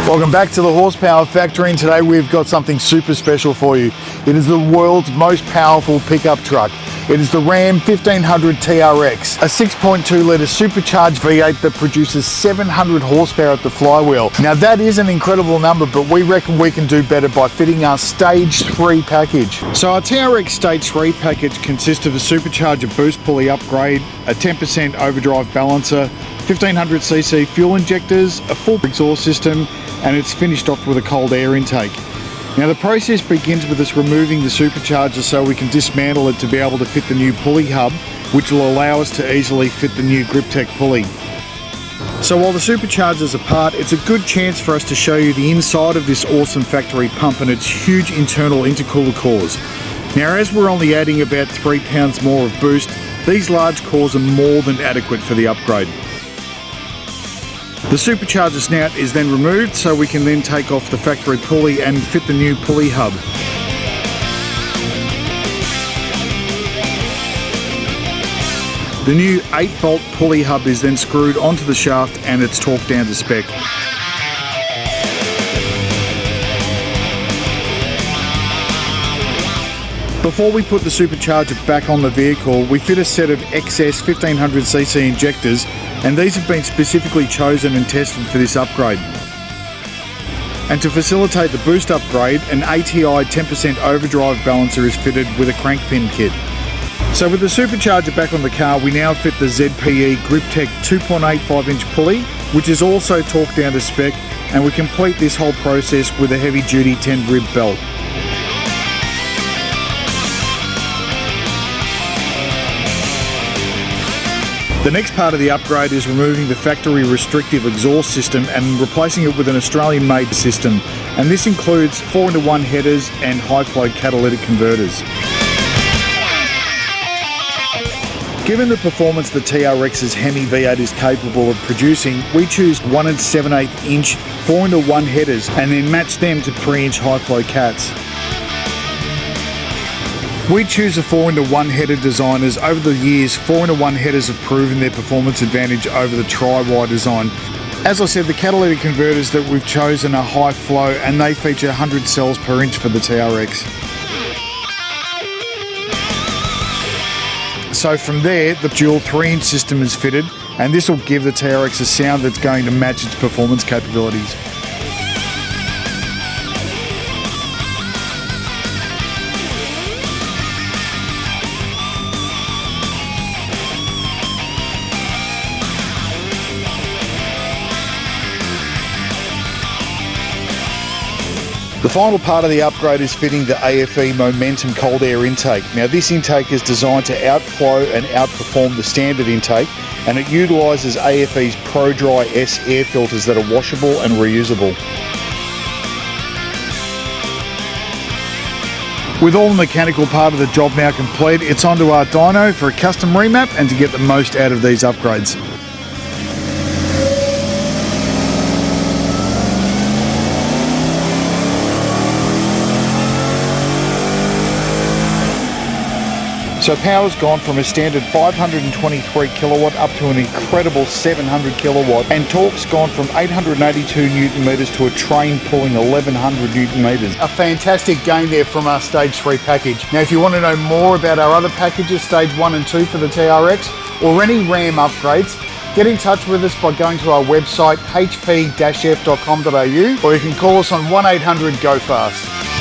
Welcome back to the Horsepower Factory, and today we've got something super special for you. It is the world's most powerful pickup truck. It is the Ram 1500 TRX, a 6.2 litre supercharged V8 that produces 700 horsepower at the flywheel. Now that is an incredible number, but we reckon we can do better by fitting our Stage 3 package. So our TRX Stage 3 package consists of a supercharger boost pulley upgrade, a 10% overdrive balancer, 1500cc fuel injectors, a full exhaust system, and it's finished off with a cold air intake. Now the process begins with us removing the supercharger so we can dismantle it to be able to fit the new pulley hub, which will allow us to easily fit the new GripTec pulley. So while the supercharger's apart, it's a good chance for us to show you the inside of this awesome factory pump and its huge internal intercooler cores. Now as we're only adding about 3 pounds more of boost, these large cores are more than adequate for the upgrade. The supercharger snout is then removed so we can then take off the factory pulley and fit the new pulley hub. The new 8-bolt pulley hub is then screwed onto the shaft and it's torqued down to spec. Before we put the supercharger back on the vehicle, we fit a set of XS 1500cc injectors, and these have been specifically chosen and tested for this upgrade. And to facilitate the boost upgrade, an ATI 10% overdrive balancer is fitted with a crank pin kit. So with the supercharger back on the car, we now fit the ZPE GripTec 2.85 inch pulley, which is also torqued down to spec, and we complete this whole process with a heavy duty 10 rib belt. The next part of the upgrade is removing the factory restrictive exhaust system and replacing it with an Australian made system, and this includes 4-in-1 headers and high flow catalytic converters. Given the performance the TRX's Hemi V8 is capable of producing, we choose 1 7/8 inch 4-in-1 headers and then match them to 3-inch high flow cats. We choose a 4-in-1 header design as over the years 4-in-1 headers have proven their performance advantage over the tri-wire design. As I said, the catalytic converters that we've chosen are high flow and they feature 100 cells per inch for the TRX. So from there, the dual 3-inch system is fitted, and this will give the TRX a sound that's going to match its performance capabilities. The final part of the upgrade is fitting the AFE Momentum cold air intake. Now this intake is designed to outflow and outperform the standard intake, and it utilises AFE's Pro Dry S air filters that are washable and reusable. With all the mechanical part of the job now complete, it's onto our dyno for a custom remap and to get the most out of these upgrades. So power's gone from a standard 523 kilowatt up to an incredible 700 kilowatt, and torque's gone from 882 newton meters to a train pulling 1100 newton meters. A fantastic gain there from our Stage 3 package. Now if you want to know more about our other packages, Stage 1 and 2 for the TRX, or any Ram upgrades, get in touch with us by going to our website hp-f.com.au, or you can call us on 1800-GO-FAST.